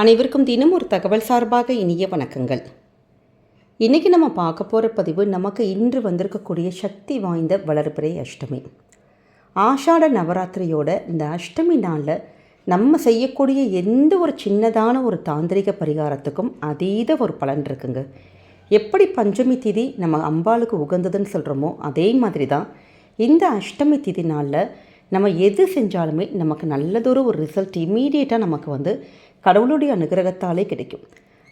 அனைவருக்கும் தினம் ஒரு தகவல் சார்பாக இனிய வணக்கங்கள். இன்றைக்கி நம்ம பார்க்க போகிற பதிவு நமக்கு இன்று வந்திருக்கக்கூடிய சக்தி வாய்ந்த வளர்பிறை அஷ்டமி. ஆஷாட நவராத்திரியோட இந்த அஷ்டமி நாளில் நம்ம செய்யக்கூடிய எந்த ஒரு சின்னதான ஒரு தாந்திரிக பரிகாரத்துக்கும் அதீத ஒரு பலன் இருக்குங்க. எப்படி பஞ்சமி திதி நம்ம அம்பாளுக்கு உகந்ததுன்னு சொல்கிறோமோ அதே மாதிரி தான் இந்த அஷ்டமி திதி நாளில் நம்ம எது செஞ்சாலுமே நமக்கு நல்லதொரு ரிசல்ட் இம்மீடியட்டாக நமக்கு கடவுளுடைய அனுகிரகத்தாலே கிடைக்கும்.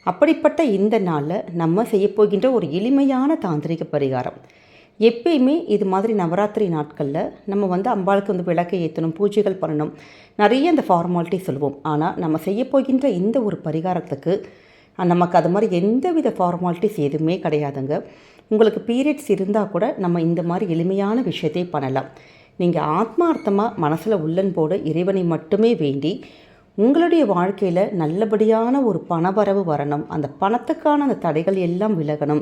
அப்படிப்பட்ட இந்த நாளில் நம்ம செய்யப்போகின்ற ஒரு எளிமையான தாந்திரிக பரிகாரம். எப்பயுமே இது மாதிரி நவராத்திரி நாட்களில் நம்ம அம்பாளுக்கு விளக்கை ஏற்றணும், பூஜைகள் பண்ணணும், நிறைய அந்த ஃபார்மாலிட்டி சொல்லுவோம். ஆனால் நம்ம செய்யப்போகின்ற இந்த ஒரு பரிகாரத்துக்கு நமக்கு அது மாதிரி எந்தவித ஃபார்மாலிட்டிஸ் எதுவுமே கிடையாதுங்க. உங்களுக்கு பீரியட்ஸ் இருந்தால் கூட நம்ம இந்த மாதிரி எளிமையான விஷயத்தை பண்ணலாம். நீங்கள் ஆத்மார்த்தமாக மனசில் உள்ளன்போடு இறைவனை மட்டுமே வேண்டி உங்களுடைய வாழ்க்கையில் நல்லபடியான ஒரு பணவரவு வரணும், அந்த பணத்துக்கான அந்த தடைகள் எல்லாம் விலகணும்,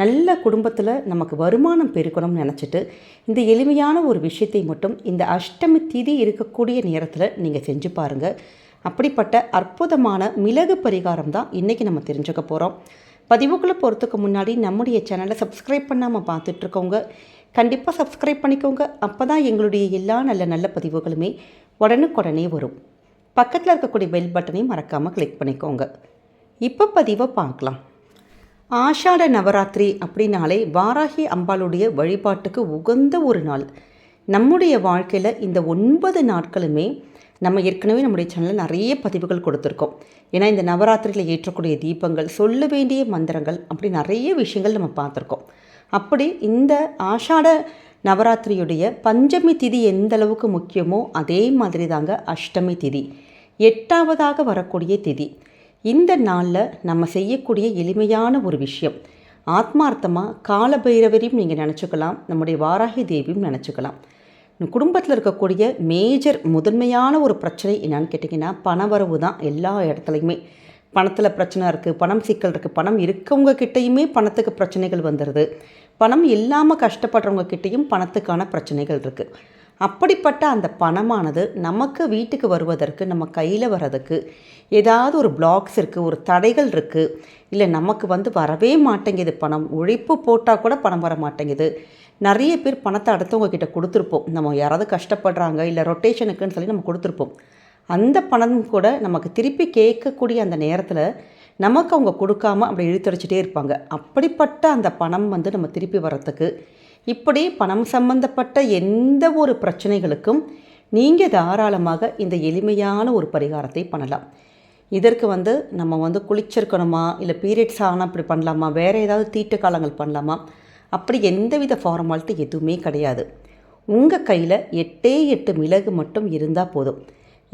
நல்ல குடும்பத்தில் நமக்கு வருமானம் பெருக்கணும்னு நினச்சிட்டு இந்த எளிமையான ஒரு விஷயத்தை மட்டும் இந்த அஷ்டமி திதி இருக்கக்கூடிய நேரத்தில் நீங்கள் செஞ்சு பாருங்கள். அப்படிப்பட்ட அற்புதமான மிளகு பரிகாரம் தான் இன்றைக்கி நம்ம தெரிஞ்சுக்க போகிறோம். பதிவுக்குள்ளே போகிறதுக்கு முன்னாடி நம்முடைய சேனலை சப்ஸ்கிரைப் பண்ணாமல் பார்த்துட்ருக்கோங்க, கண்டிப்பாக சப்ஸ்கிரைப் பண்ணிக்கோங்க. அப்போ தான் எங்களுடைய எல்லா நல்ல நல்ல பதிவுகளுமே உடனுக்குடனே வரும். பக்கத்தில் இருக்கக்கூடிய பெல் பட்டனையும் மறக்காமல் கிளிக் பண்ணிக்கோங்க. இப்போ பதிவை பார்க்கலாம். ஆஷாட நவராத்திரி அப்படின்னாலே வாராகி அம்பாளுடைய வழிபாட்டுக்கு உகந்த ஒரு நாள். நம்முடைய வாழ்க்கையில் இந்த 9 நாட்களுமே நம்ம ஏற்கனவே நம்முடைய சேனலில் நிறைய பதிவுகள் கொடுத்துருக்கோம். ஏன்னா இந்த நவராத்திரியில் ஏற்றக்கூடிய தீபங்கள், சொல்ல வேண்டிய மந்திரங்கள், அப்படி நிறைய விஷயங்கள் நம்ம பார்த்துருக்கோம். அப்படி இந்த ஆஷாட நவராத்திரியுடைய பஞ்சமி திதி எந்த அளவுக்கு முக்கியமோ அதே மாதிரி தாங்க அஷ்டமி திதி, 8ஆவதாக வரக்கூடிய திதி. இந்த நாளில் நம்ம செய்யக்கூடிய எளிமையான ஒரு விஷயம், ஆத்மார்த்தமாக காலபைரவரையும் நீங்கள் நினச்சிக்கலாம், நம்முடைய வாராகி தேவியும் நினச்சிக்கலாம். குடும்பத்தில் இருக்கக்கூடிய முதன்மையான ஒரு பிரச்சனை என்னன்னு கேட்டிங்கன்னா பணவரவு தான். எல்லா இடத்துலையுமே பணத்தில் பிரச்சனை இருக்குது, பணம் சிக்கல் இருக்குது. பணம் இருக்கவங்க கிட்டேயுமே பணத்துக்கு பிரச்சனைகள் வந்துடுது, பணம் இல்லாமல் கஷ்டப்படுறவங்க கிட்டேயும் பணத்துக்கான பிரச்சனைகள் இருக்குது. அப்படிப்பட்ட அந்த பணமானது நமக்கு வீட்டுக்கு வருவதற்கு, நம்ம கையில் வர்றதுக்கு ஏதாவது ஒரு பிளாக்ஸ் இருக்குது, ஒரு தடைகள் இருக்குது, இல்லை நமக்கு வரவே மாட்டேங்குது. பணம் உழைப்பு போட்டால் கூட பணம் வர மாட்டேங்குது. நிறைய பேர் பணத்தை அடுத்தவங்க கிட்ட கொடுத்துருப்போம், நம்ம யாராவது கஷ்டப்படுறாங்க இல்லை ரொட்டேஷனுக்குன்னு சொல்லி நம்ம கொடுத்துருப்போம். அந்த பணம் கூட நமக்கு திருப்பி கேட்கக்கூடிய அந்த நேரத்தில் நமக்கு அவங்க கொடுக்காம அப்படி இழுத்தடிச்சிட்டே இருப்பாங்க. அப்படிப்பட்ட அந்த பணம் நம்ம திருப்பி வர்றதுக்கு இப்படி பணம் சம்பந்தப்பட்ட எந்த ஒரு பிரச்சனைகளுக்கும் நீங்கள் தாராளமாக இந்த எளிமையான ஒரு பரிகாரத்தை பண்ணலாம். இதற்கு நம்ம குளிச்சிருக்கணுமா, இல்லை பீரியட்ஸ் ஆனால் அப்படி பண்ணலாமா, வேறு ஏதாவது தீட்டு காலங்கள் பண்ணலாமா, அப்படி எந்தவித ஃபார்மாலிட்டி எதுவுமே கிடையாது. உங்கள் கையில் 8 மிளகு மட்டும் இருந்தால் போதும்.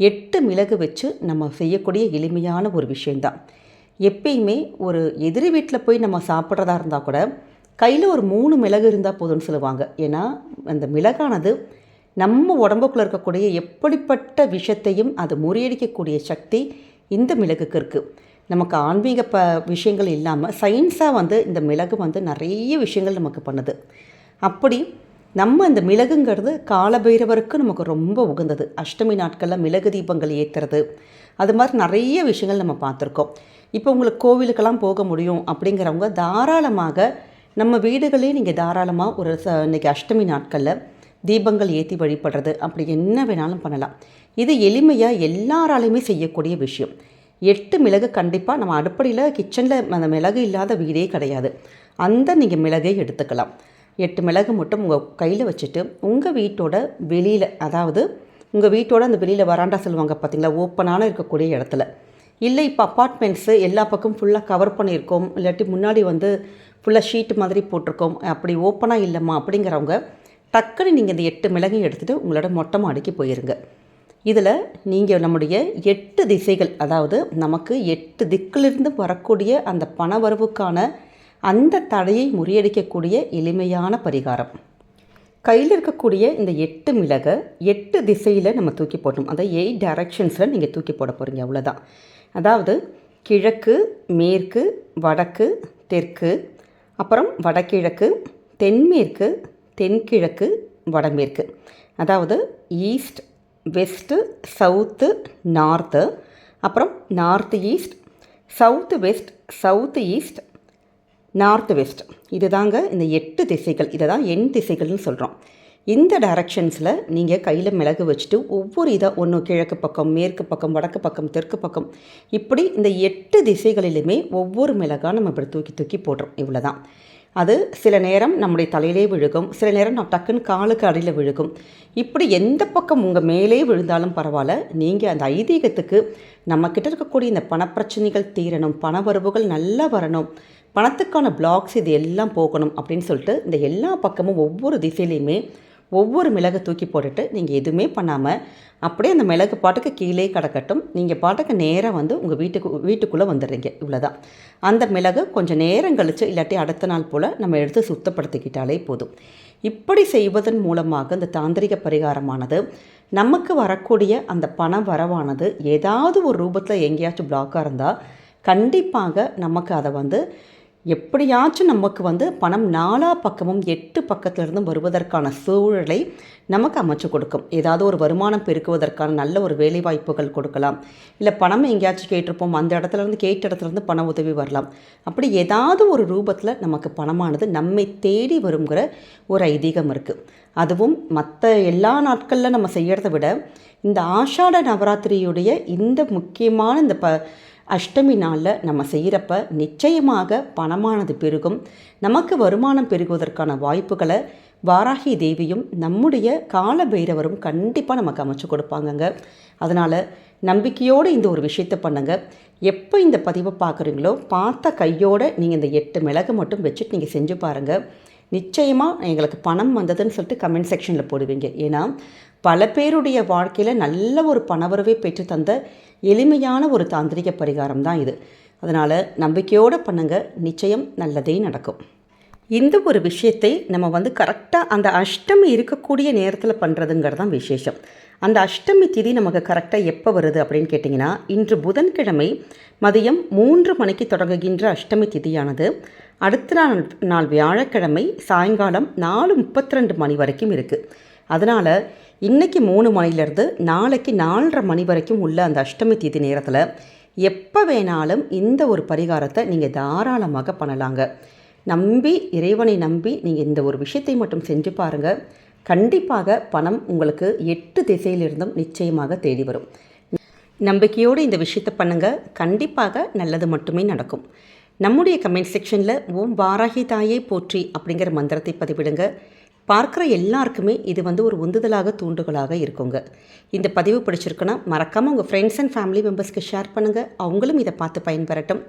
8 மிளகு வச்சு நம்ம செய்யக்கூடிய எளிமையான ஒரு விஷயந்தான். எப்பயுமே ஒரு எதிரி வீட்டில் போய் நம்ம சாப்பிட்றதா இருந்தால் கூட கையில் ஒரு 3 மிளகு இருந்தால் போதும்னு சொல்லுவாங்க. ஏன்னா அந்த மிளகானது நம்ம உடம்புக்குள்ளே இருக்கக்கூடிய எப்படிப்பட்ட விஷயத்தையும் அது முறியடிக்கக்கூடிய சக்தி இந்த மிளகுக்கு இருக்குது. நமக்கு ஆன்மீக விஷயங்கள் இல்லாமல் சயின்ஸாக இந்த மிளகு நிறைய விஷயங்கள் நமக்கு பண்ணுது. அப்படி நம்ம இந்த மிளகுங்கிறது காலபைரவருக்கு நமக்கு ரொம்ப உகந்தது. அஷ்டமி நாட்களில் மிளகு தீபங்கள் ஏற்றுறது, அது மாதிரி நிறைய விஷயங்கள் நம்ம பார்த்துருக்கோம். இப்போ உங்களுக்கு கோவிலுக்கெல்லாம் போக முடியும் அப்படிங்கிறவங்க தாராளமாக நம்ம வீடுகளே நீங்கள் தாராளமாக இன்றைக்கி அஷ்டமி நாட்களில் தீபங்கள் ஏற்றி வழிபடுறது, அப்படி என்ன வேணாலும் பண்ணலாம். இது எளிமையாக எல்லாராலையுமே செய்யக்கூடிய விஷயம். 8 மிளகு கண்டிப்பாக நம்ம அடுப்படியில் கிச்சனில் அந்த மிளகு இல்லாத வீடே கிடையாது. அந்த நீங்கள் மிளகை எடுத்துக்கலாம். 8 மிளகு மட்டும் உங்கள் கையில் வச்சுட்டு உங்கள் வீட்டோட வெளியில், அதாவது உங்கள் வீட்டோட அந்த வெளியில் வராண்டா சொல்லுவாங்க பார்த்திங்களா, ஓப்பனான இருக்கக்கூடிய இடத்துல, இல்லை இப்போ அப்பார்ட்மெண்ட்ஸு எல்லா பக்கம் ஃபுல்லாக கவர் பண்ணியிருக்கோம், இல்லாட்டி முன்னாடி ஃபுல்லாக ஷீட்டு மாதிரி போட்டிருக்கோம், அப்படி ஓப்பனாக இல்லைம்மா அப்படிங்கிறவங்க டக்குன்னு நீங்கள் இந்த 8 மிளகையும் எடுத்துகிட்டு உங்களோட மொட்டை மாடிக்கு போயிருங்க. இதில் நீங்கள் நம்முடைய 8 திசைகள், அதாவது நமக்கு 8 திக்கிலிருந்து வரக்கூடிய அந்த பணவரவுக்கான அந்த தடையை முறியடிக்கக்கூடிய எளிமையான பரிகாரம். கையில் இருக்கக்கூடிய இந்த 8 மிளகை 8 திசையில் நம்ம தூக்கி போட்டோம். அதை 8 டைரக்ஷன்ஸில் நீங்கள் தூக்கி போட போகிறீங்க, அவ்வளோதான். அதாவது கிழக்கு, மேற்கு, வடக்கு, தெற்கு, அப்புறம் வடகிழக்கு, தென்மேற்கு, தென்கிழக்கு, வடமேற்கு. அதாவது ஈஸ்ட், வெஸ்ட்டு, சவுத்து, நார்த்து, அப்புறம் north east, south west, south east, north west. இது தாங்க இந்த 8 திசைகள். இதை தான் எண் திசைகள்னு சொல்கிறோம். இந்த டைரக்ஷன்ஸில் நீங்கள் கையில் மிளகு வச்சுட்டு ஒவ்வொரு இதாக ஒன்று கிழக்கு பக்கம், மேற்கு பக்கம், வடக்கு பக்கம், தெற்கு பக்கம், இப்படி இந்த 8 திசைகளிலுமே ஒவ்வொரு மிளகாக நம்ம இப்படி தூக்கி தூக்கி போடுறோம். இவ்வளோ தான். அது சில நேரம் நம்முடைய தலையிலே விழுகும், சில நேரம் நான் டக்குன்னு காலுக்கு அடியில் விழுகும். இப்படி எந்த பக்கம் உங்கள் மேலே விழுந்தாலும் பரவாயில்ல, நீங்கள் அந்த ஐதீகத்துக்கு நம்மக்கிட்ட இருக்கக்கூடிய இந்த பணப்பிரச்சனைகள் தீரணும், பணவரவுகள் நல்லா வரணும், பணத்துக்கான பிளாக்ஸ் இது எல்லாம் போகணும் அப்படின்னு சொல்லிட்டு இந்த எல்லா பக்கமும் ஒவ்வொரு திசையிலையுமே ஒவ்வொரு மிளகு தூக்கி போட்டுட்டு நீங்கள் எதுவுமே பண்ணாமல் அப்படியே அந்த மிளகு பாட்டுக்கு கீழே கிடக்கட்டும். நீங்கள் பாட்டுக்கு நேராக வந்து உங்கள் வீட்டுக்குள்ளே வந்துடுறீங்க. இவ்வளோதான். அந்த மிளகு கொஞ்சம் நேரம் கழித்து இல்லாட்டி அடுத்த நாள் போல் நம்ம எடுத்து சுத்தப்படுத்திக்கிட்டாலே போதும். இப்படி செய்வதன் மூலமாக இந்த தாந்திரிக பரிகாரமானது நமக்கு வரக்கூடிய அந்த பண வரவானது ஏதாவது ஒரு ரூபத்தில் எங்கேயாச்சும் பிளாக்காக இருந்தால் கண்டிப்பாக நமக்கு அதை வந்து எப்படியாச்சும் நமக்கு வந்து பணம் 4 பக்கமும் 8 பக்கத்திலிருந்து வருவதற்கான சூழலை நமக்கு அமைச்சு கொடுக்கும். ஏதாவது ஒரு வருமானம் பெருக்குவதற்கான நல்ல ஒரு வேலைவாய்ப்புகள் கொடுக்கலாம். இல்லை பணம் எங்கேயாச்சும் கேட்டிருப்போம், அந்த இடத்துலேருந்து கேட்ட இடத்துலேருந்து பண உதவி வரலாம். அப்படி ஏதாவது ஒரு ரூபத்தில் நமக்கு பணமானது நம்மை தேடி வருங்கிற ஒரு ஐதீகம் இருக்குது. அதுவும் மற்ற எல்லா நாட்களில் நம்ம செய்கிறத விட இந்த ஆஷாட நவராத்திரியுடைய இந்த முக்கியமான இந்த அஷ்டமி நாளில் நம்ம செய்கிறப்ப நிச்சயமாக பணமானது பெருகும். நமக்கு வருமானம் பெருகுவதற்கான வாய்ப்புகளை வாராகி தேவியும் நம்முடைய கால பைரவரும் கண்டிப்பாக நமக்கு அமைச்சு கொடுப்பாங்கங்க. அதனால் நம்பிக்கையோடு இந்த ஒரு விஷயத்தை பண்ணுங்கள். எப்போ இந்த பதிவை பார்க்குறீங்களோ பார்த்த கையோடு நீங்கள் இந்த 8 மிளகு மட்டும் வச்சுட்டு நீங்கள் செஞ்சு பாருங்கள். நிச்சயமாக எங்களுக்கு பணம் வந்ததுன்னு சொல்லிட்டு கமெண்ட் செக்ஷனில் போடுவீங்க. ஏன்னா பல பேருடைய வாழ்க்கையில் நல்ல ஒரு பணவரவை பெற்று தந்த எளிமையான ஒரு தாந்திரிக பரிகாரம் தான் இது. அதனால் நம்பிக்கையோடு பண்ணுங்கள், நிச்சயம் நல்லதே நடக்கும். இந்த ஒரு விஷயத்தை நம்ம வந்து கரெக்டாக அந்த அஷ்டமி இருக்கக்கூடிய நேரத்தில் பண்ணுறதுங்கிறது தான் விசேஷம். அந்த அஷ்டமி திதி நமக்கு கரெக்டாக எப்போ வருது அப்படின்னு கேட்டிங்கன்னா, இன்று புதன்கிழமை மதியம் 3 மணிக்கு தொடங்குகின்ற அஷ்டமி திதியானது அடுத்த நாள் வியாழக்கிழமை சாயங்காலம் 4:32 மணி வரைக்கும் இருக்குது. அதனால் இன்றைக்கி 3 மணிலேருந்து நாளைக்கு 4:30 மணி வரைக்கும் உள்ள அந்த அஷ்டமி திதி நேரத்தில் எப்போ வேணாலும் இந்த ஒரு பரிகாரத்தை நீங்கள் தாராளமாக பண்ணலாங்க. இறைவனை நம்பி நீங்கள் இந்த ஒரு விஷயத்தை மட்டும் செஞ்சு பாருங்கள். கண்டிப்பாக பணம் உங்களுக்கு 8 திசையிலிருந்தும் நிச்சயமாக தேடி வரும். நம்பிக்கையோடு இந்த விஷயத்தை பண்ணுங்கள், கண்டிப்பாக நல்லது மட்டுமே நடக்கும். நம்முடைய கமெண்ட் செக்ஷனில் ஓம் வாராகி தாயே போற்றி அப்படிங்கிற மந்திரத்தை பதிவிடுங்க. பார்க்குற எல்லாருக்குமே இது வந்து ஒரு உந்துதலாக தூண்டுகளாக இருக்குங்க. இந்த பதிவு பிடிச்சிருக்குன்னா மறக்காமல் உங்கள் ஃப்ரெண்ட்ஸ் அண்ட் ஃபேமிலி மெம்பர்ஸ்க்கு ஷேர் பண்ணுங்கள். அவங்களும் இதை பார்த்து பயன்பெறட்டும்.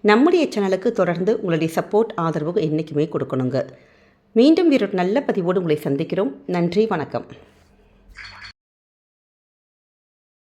நம்முடைய சேனலுக்கு தொடர்ந்து உங்களுடைய சப்போர்ட் ஆதரவு என்றைக்குமே கொடுக்கணுங்க. மீண்டும் வேறு நல்ல பதிவோடு உங்களை சந்திக்கிறோம். நன்றி, வணக்கம்.